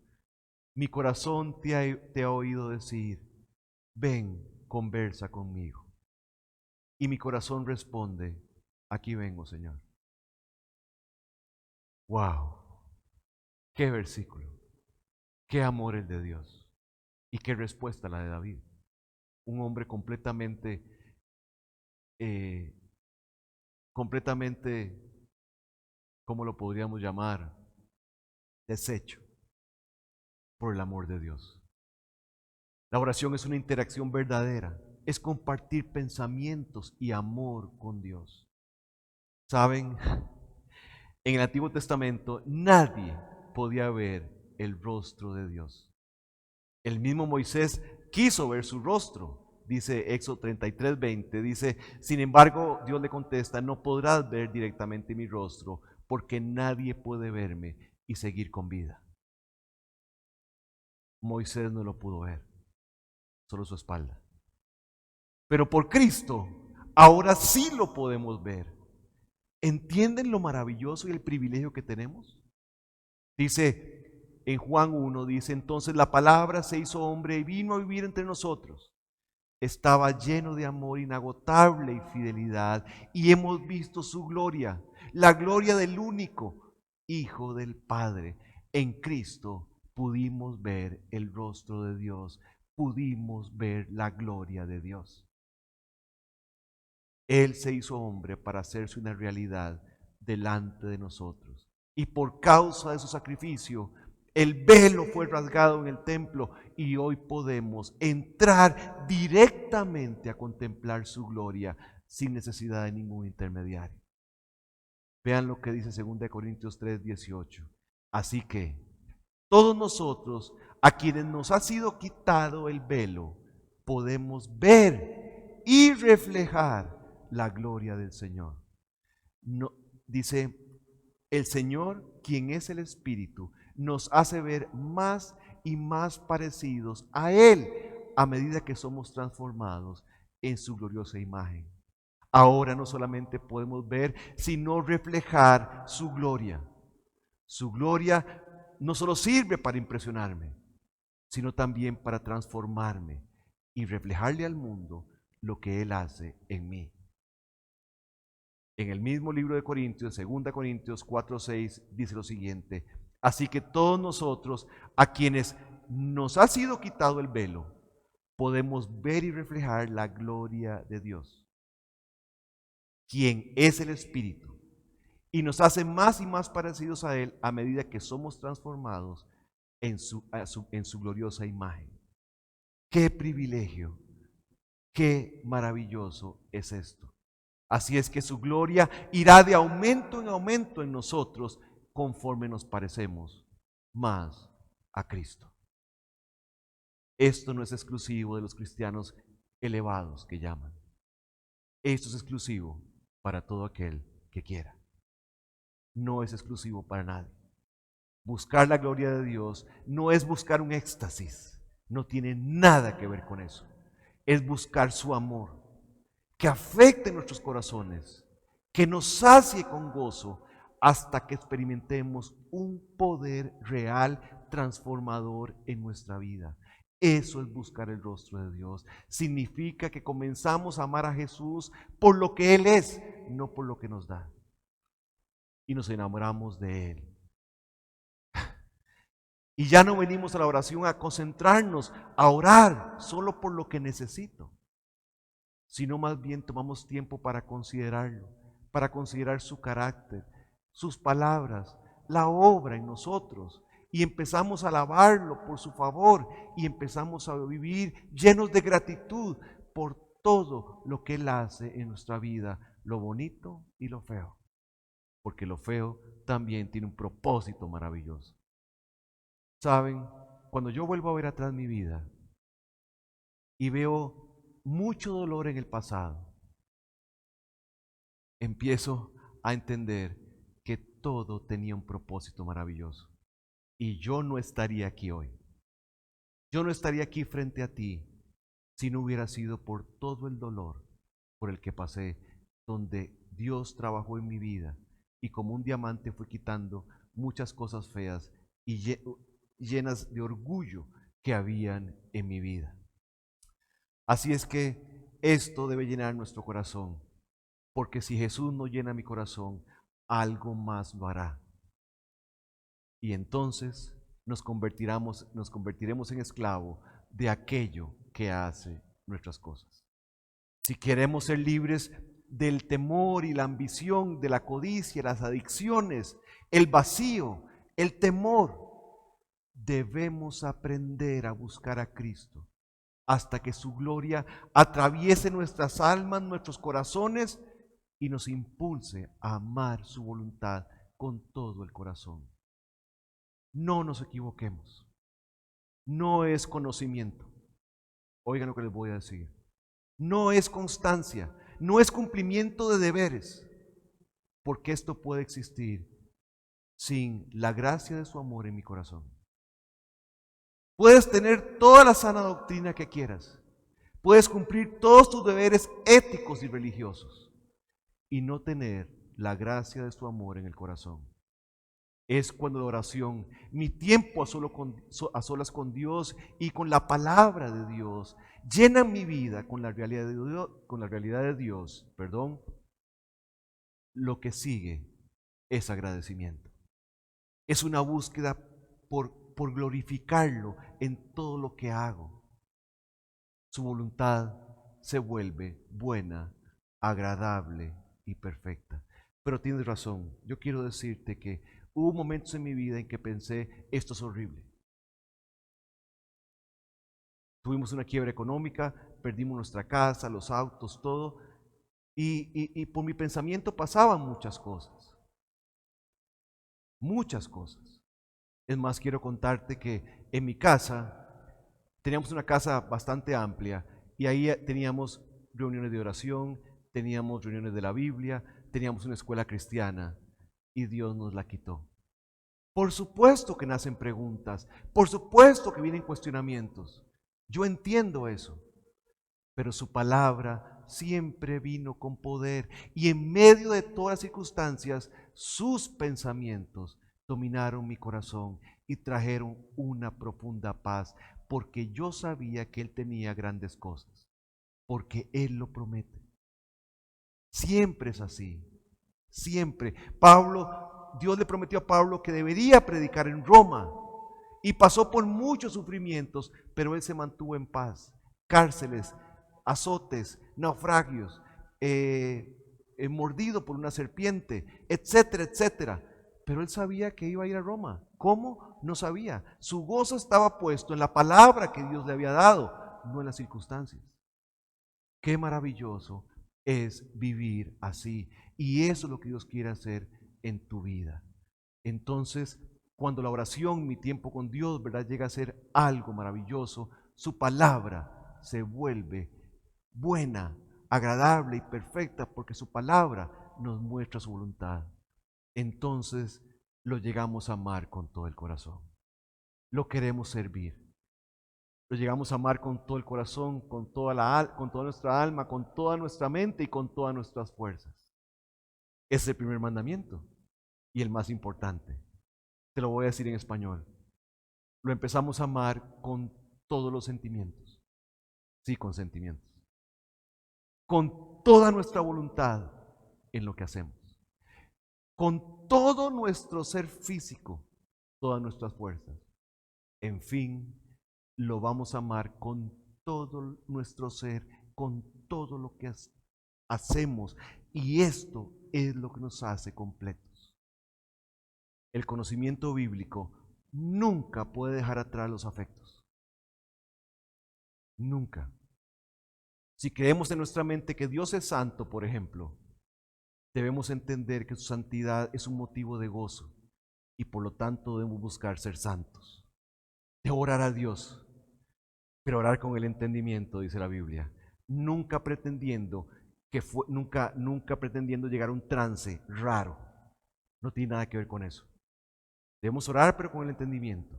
Speaker 1: Mi corazón te ha oído decir, ven, conversa conmigo. Y mi corazón responde, aquí vengo, Señor. ¡Wow! ¡Qué versículo! ¡Qué amor el de Dios! Y qué respuesta la de David. Un hombre completamente, ¿cómo lo podríamos llamar? Deshecho por el amor de Dios. La oración es una interacción verdadera, es compartir pensamientos y amor con Dios. ¿Saben? En el Antiguo Testamento nadie podía ver el rostro de Dios. El mismo Moisés quiso ver su rostro. Dice Éxodo 33:20, dice, sin embargo, Dios le contesta, no podrás ver directamente mi rostro, porque nadie puede verme y seguir con vida. Moisés no lo pudo ver, solo su espalda. Pero por Cristo, ahora sí lo podemos ver. ¿Entienden lo maravilloso y el privilegio que tenemos? Dice en Juan 1, dice, entonces la palabra se hizo hombre y vino a vivir entre nosotros. Estaba lleno de amor inagotable y fidelidad, y hemos visto su gloria, la gloria del único Hijo del Padre. En Cristo pudimos ver el rostro de Dios, pudimos ver la gloria de Dios. Él se hizo hombre para hacerse una realidad delante de nosotros. Y por causa de su sacrificio, el velo fue rasgado en el templo y hoy podemos entrar directamente a contemplar su gloria sin necesidad de ningún intermediario. Vean lo que dice 2 Corintios 3:18. Así que todos nosotros, a quienes nos ha sido quitado el velo, podemos ver y reflejar la gloria del Señor. No, dice, el Señor, quien es el Espíritu, nos hace ver más y más parecidos a Él a medida que somos transformados en su gloriosa imagen. Ahora no solamente podemos ver, sino reflejar su gloria. Su gloria no solo sirve para impresionarme, sino también para transformarme y reflejarle al mundo lo que Él hace en mí. En el mismo libro de Corintios, 2 Corintios 4:6, dice lo siguiente: así que todos nosotros, a quienes nos ha sido quitado el velo, podemos ver y reflejar la gloria de Dios, quien es el Espíritu, y nos hace más y más parecidos a Él a medida que somos transformados en su gloriosa imagen. ¡Qué privilegio! ¡Qué maravilloso es esto! Así es que su gloria irá de aumento en aumento en nosotros conforme nos parecemos más a Cristo. Esto no es exclusivo de los cristianos elevados que llaman. Esto es exclusivo para todo aquel que quiera. No es exclusivo para nadie. Buscar la gloria de Dios no es buscar un éxtasis. No tiene nada que ver con eso. Es buscar su amor, que afecte nuestros corazones, que nos sacie con gozo hasta que experimentemos un poder real transformador en nuestra vida. Eso es buscar el rostro de Dios. Significa que comenzamos a amar a Jesús por lo que Él es, no por lo que nos da. Y nos enamoramos de Él. Y ya no venimos a la oración a concentrarnos, a orar solo por lo que necesito, sino más bien tomamos tiempo para considerarlo, para considerar su carácter, sus palabras, la obra en nosotros, y empezamos a alabarlo por su favor y empezamos a vivir llenos de gratitud por todo lo que Él hace en nuestra vida, lo bonito y lo feo, porque lo feo también tiene un propósito maravilloso. Saben, cuando yo vuelvo a ver atrás mi vida y veo mucho dolor en el pasado, empiezo a entender que todo tenía un propósito maravilloso. Y yo no estaría aquí hoy. Yo no estaría aquí frente a ti si no hubiera sido por todo el dolor por el que pasé, donde Dios trabajó en mi vida y como un diamante fue quitando muchas cosas feas y llenas de orgullo que habían en mi vida. Así es que esto debe llenar nuestro corazón, porque si Jesús no llena mi corazón, algo más lo hará. Y entonces nos convertiremos en esclavos de aquello que hace nuestras cosas. Si queremos ser libres del temor y la ambición, de la codicia, las adicciones, el vacío, el temor, debemos aprender a buscar a Cristo hasta que su gloria atraviese nuestras almas, nuestros corazones y nos impulse a amar su voluntad con todo el corazón. No nos equivoquemos. No es conocimiento. Oigan lo que les voy a decir. No es constancia, no es cumplimiento de deberes, porque esto puede existir sin la gracia de su amor en mi corazón. Puedes tener toda la sana doctrina que quieras, puedes cumplir todos tus deberes éticos y religiosos y no tener la gracia de su amor en el corazón. Es cuando la oración, mi tiempo a solas con Dios y con la palabra de Dios, llena mi vida con la realidad de Dios, lo que sigue es agradecimiento. Es una búsqueda por glorificarlo en todo lo que hago. Su voluntad se vuelve buena, agradable y perfecta. Pero tienes razón, yo quiero decirte que hubo momentos en mi vida en que pensé, esto es horrible. Tuvimos una quiebra económica, perdimos nuestra casa, los autos, todo, y por mi pensamiento pasaban muchas cosas. Muchas cosas. Es más, quiero contarte que en mi casa, teníamos una casa bastante amplia y ahí teníamos reuniones de oración, teníamos reuniones de la Biblia, teníamos una escuela cristiana y Dios nos la quitó. Por supuesto que nacen preguntas, por supuesto que vienen cuestionamientos. Yo entiendo eso, pero su palabra siempre vino con poder y en medio de todas las circunstancias, sus pensamientos dominaron mi corazón y trajeron una profunda paz, porque yo sabía que Él tenía grandes cosas, porque Él lo promete. Siempre es así, siempre. Dios le prometió a Pablo que debería predicar en Roma y pasó por muchos sufrimientos, pero él se mantuvo en paz. Cárceles, azotes, naufragios, mordido por una serpiente, etcétera, etcétera. Pero él sabía que iba a ir a Roma. ¿Cómo? No sabía. Su gozo estaba puesto en la palabra que Dios le había dado, no en las circunstancias. Qué maravilloso es vivir así. Y eso es lo que Dios quiere hacer en tu vida. Entonces, cuando la oración, mi tiempo con Dios, ¿verdad?, llega a ser algo maravilloso, su palabra se vuelve buena, agradable y perfecta porque su palabra nos muestra su voluntad. Entonces lo llegamos a amar con todo el corazón. Lo queremos servir. Lo llegamos a amar con todo el corazón, con toda nuestra alma, con toda nuestra mente y con todas nuestras fuerzas. Ese es el primer mandamiento y el más importante. Te lo voy a decir en español. Lo empezamos a amar con todos los sentimientos. Sí, con sentimientos. Con toda nuestra voluntad en lo que hacemos. Con todo nuestro ser físico, todas nuestras fuerzas. En fin, lo vamos a amar con todo nuestro ser, con todo lo que hacemos. Y esto es lo que nos hace completos. El conocimiento bíblico nunca puede dejar atrás los afectos. Nunca. Si creemos en nuestra mente que Dios es santo, por ejemplo, debemos entender que su santidad es un motivo de gozo y por lo tanto debemos buscar ser santos. De orar a Dios, pero orar con el entendimiento, dice la Biblia, nunca pretendiendo llegar a un trance raro. No tiene nada que ver con eso. Debemos orar, pero con el entendimiento.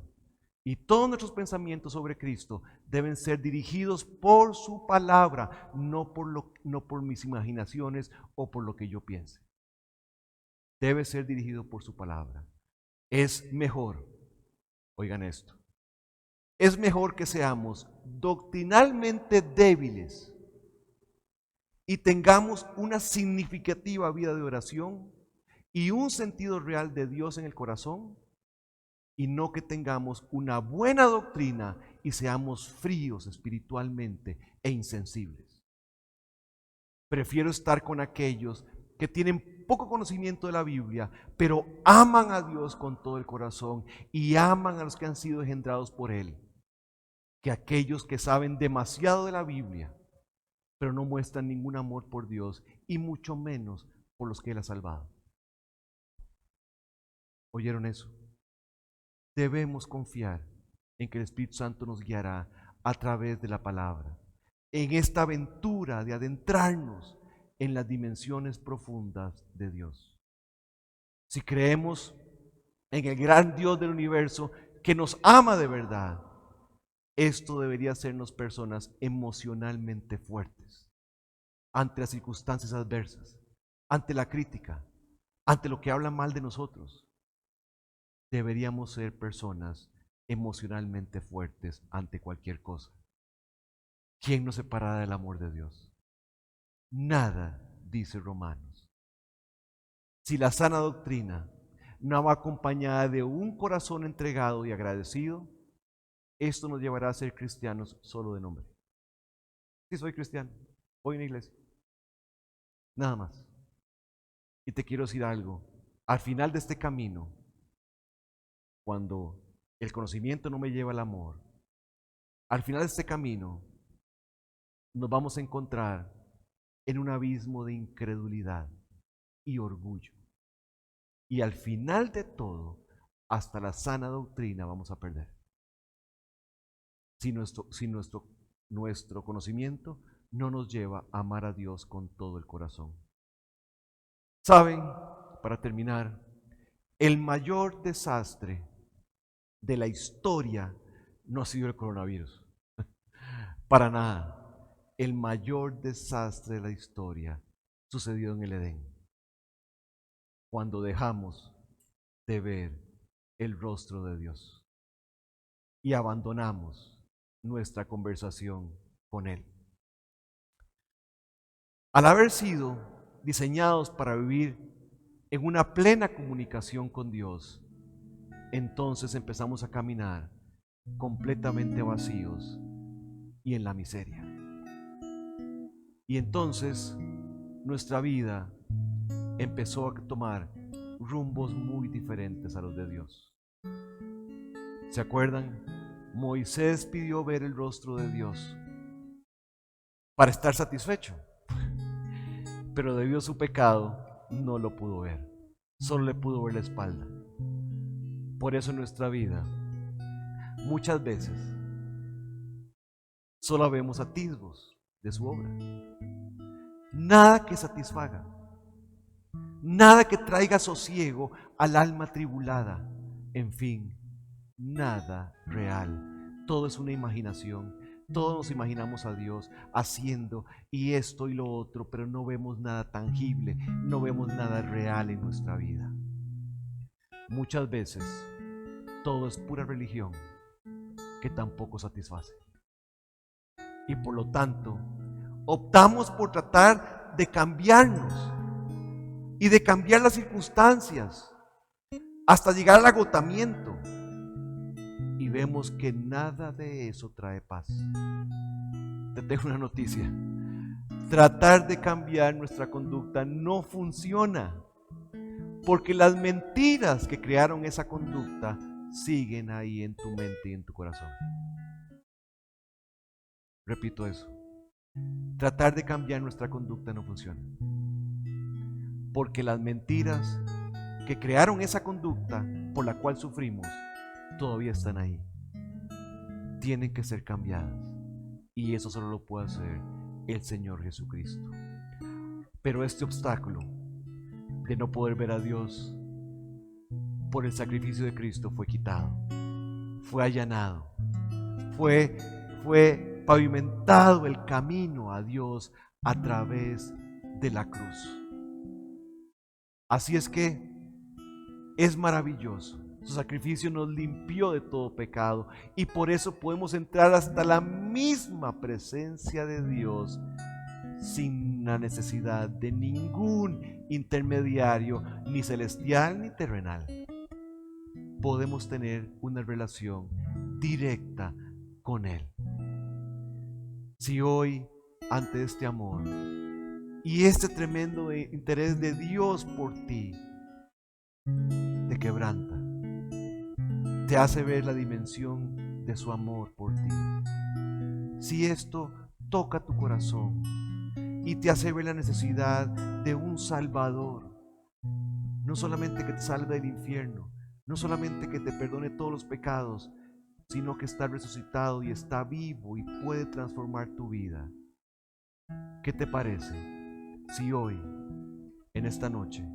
Speaker 1: Y todos nuestros pensamientos sobre Cristo deben ser dirigidos por su palabra, no por mis imaginaciones o por lo que yo piense. Debe ser dirigido por su palabra. Es mejor, oigan esto, es mejor que seamos doctrinalmente débiles y tengamos una significativa vida de oración y un sentido real de Dios en el corazón, y no que tengamos una buena doctrina y seamos fríos espiritualmente e insensibles. Prefiero estar con aquellos que tienen poco conocimiento de la Biblia, pero aman a Dios con todo el corazón y aman a los que han sido engendrados por Él, que aquellos que saben demasiado de la Biblia, pero no muestran ningún amor por Dios y mucho menos por los que Él ha salvado. ¿Oyeron eso? Debemos confiar en que el Espíritu Santo nos guiará a través de la palabra, en esta aventura de adentrarnos en las dimensiones profundas de Dios. Si creemos en el gran Dios del universo que nos ama de verdad, esto debería hacernos personas emocionalmente fuertes ante las circunstancias adversas, ante la crítica, ante lo que habla mal de nosotros. Deberíamos ser personas emocionalmente fuertes ante cualquier cosa. ¿Quién nos separará del amor de Dios? Nada, dice Romanos. Si la sana doctrina no va acompañada de un corazón entregado y agradecido, esto nos llevará a ser cristianos solo de nombre. Sí, soy cristiano, voy a una iglesia, nada más. Y te quiero decir algo, al final de este camino, cuando el conocimiento no me lleva al amor, al final de este camino nos vamos a encontrar en un abismo de incredulidad y orgullo. Y al final de todo, hasta la sana doctrina vamos a perder. Si nuestro conocimiento no nos lleva a amar a Dios con todo el corazón. ¿Saben? Para terminar, el mayor desastre de la historia no ha sido el coronavirus. Para nada. El mayor desastre de la historia sucedió en el Edén, cuando dejamos de ver el rostro de Dios y abandonamos nuestra conversación con Él. Al haber sido diseñados para vivir en una plena comunicación con Dios, entonces empezamos a caminar completamente vacíos y en la miseria. Y entonces nuestra vida empezó a tomar rumbos muy diferentes a los de Dios. ¿Se acuerdan? Moisés pidió ver el rostro de Dios para estar satisfecho, pero debido a su pecado no lo pudo ver, solo le pudo ver la espalda. Por eso en nuestra vida muchas veces solo vemos atisbos de su obra, nada que satisfaga, nada que traiga sosiego al alma tribulada, en fin, nada real. Todo es una imaginación. Todos nos imaginamos a Dios haciendo y esto y lo otro, pero no vemos nada tangible, no vemos nada real en nuestra vida. Muchas veces todo es pura religión que tampoco satisface. Y por lo tanto, optamos por tratar de cambiarnos y de cambiar las circunstancias hasta llegar al agotamiento. Y vemos que nada de eso trae paz. Te tengo una noticia. Tratar de cambiar nuestra conducta no funciona, porque las mentiras que crearon esa conducta siguen ahí en tu mente y en tu corazón. Repito eso. Tratar de cambiar nuestra conducta no funciona, porque las mentiras que crearon esa conducta por la cual sufrimos todavía están ahí. Tienen que ser cambiadas. Y eso solo lo puede hacer el Señor Jesucristo. Pero este obstáculo de no poder ver a Dios por el sacrificio de Cristo fue quitado, fue allanado, fue pavimentado el camino a Dios a través de la cruz. Así es que es maravilloso. Su sacrificio nos limpió de todo pecado y por eso podemos entrar hasta la misma presencia de Dios sin la necesidad de ningún intermediario, ni celestial ni terrenal. Podemos tener una relación directa con Él. Si hoy, ante este amor y este tremendo interés de Dios por ti, te quebranta, te hace ver la dimensión de su amor por ti. Si esto toca tu corazón y te hace ver la necesidad de un Salvador, no solamente que te salve del infierno, no solamente que te perdone todos los pecados, sino que está resucitado y está vivo y puede transformar tu vida. ¿Qué te parece si hoy, en esta noche,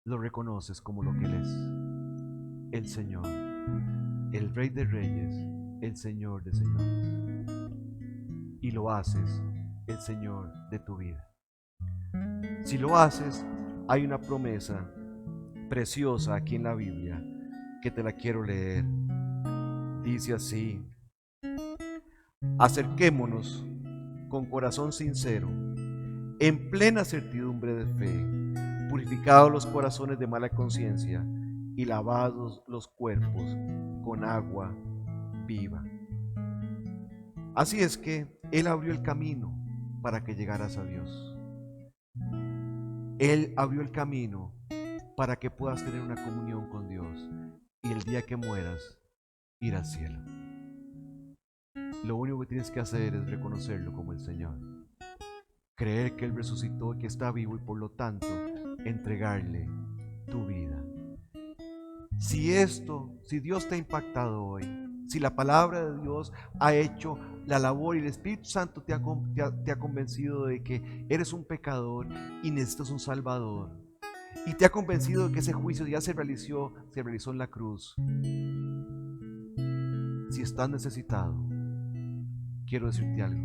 Speaker 1: lo reconoces como lo que Él es? El Señor, el Rey de Reyes, el Señor de Señores. Y lo haces el Señor de tu vida. Si lo haces, hay una promesa preciosa aquí en la Biblia que te la quiero leer. Dice así: acerquémonos con corazón sincero, en plena certidumbre de fe, purificados los corazones de mala conciencia y lavados los cuerpos con agua viva. Así es que Él abrió el camino para que llegaras a Dios. Él abrió el camino para que puedas tener una comunión con Dios y el día que mueras, ir al cielo. Lo único que tienes que hacer es reconocerlo como el Señor, creer que Él resucitó y que está vivo y por lo tanto entregarle tu vida. Si Dios te ha impactado hoy, si la palabra de Dios ha hecho la labor y el Espíritu Santo te ha convencido de que eres un pecador y necesitas un Salvador, y te ha convencido de que ese juicio ya se realizó en la cruz, si estás necesitado, quiero decirte algo.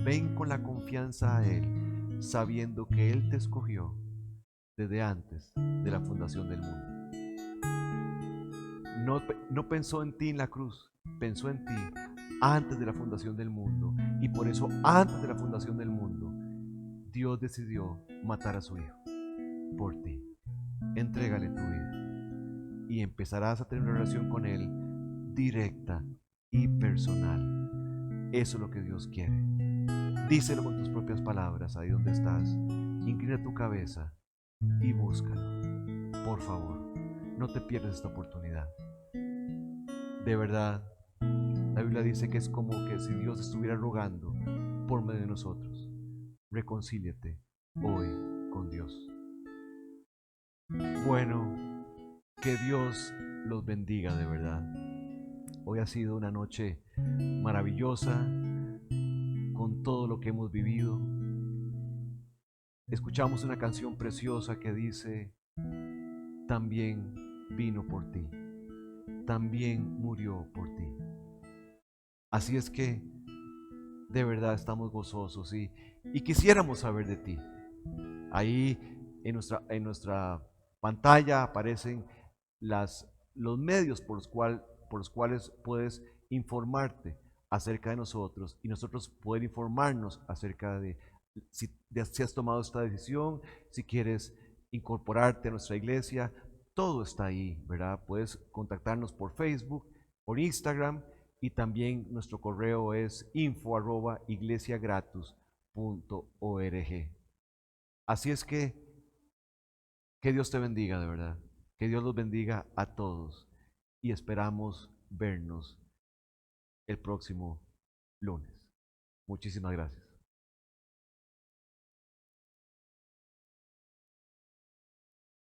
Speaker 1: Ven con la confianza a Él, sabiendo que Él te escogió desde antes de la fundación del mundo. No pensó en ti en la cruz, pensó en ti antes de la fundación del mundo. Y por eso, antes de la fundación del mundo, Dios decidió matar a su Hijo por ti. Entrégale tu vida y empezarás a tener una relación con Él directa y personal. Eso es lo que Dios quiere. Díselo con tus propias palabras ahí donde estás. Inclina tu cabeza y búscalo. Por favor, no te pierdas esta oportunidad. De verdad, la Biblia dice que es como que si Dios estuviera rogando por medio de nosotros. Reconcíliate hoy con Dios. Bueno, que Dios los bendiga de verdad. Hoy ha sido una noche maravillosa con todo lo que hemos vivido. Escuchamos una canción preciosa que dice: también vino por ti, también murió por ti. Así es que de verdad estamos gozosos y quisiéramos saber de ti. Ahí en nuestra pantalla aparecen los medios por los cuales puedes informarte acerca de nosotros y nosotros poder informarnos acerca de si has tomado esta decisión, si quieres incorporarte a nuestra iglesia. Todo está ahí, ¿verdad? Puedes contactarnos por Facebook, por Instagram, y también nuestro correo es info@iglesiagratus.org. Así es que Dios te bendiga de verdad, que Dios los bendiga a todos y esperamos vernos el próximo lunes. Muchísimas gracias.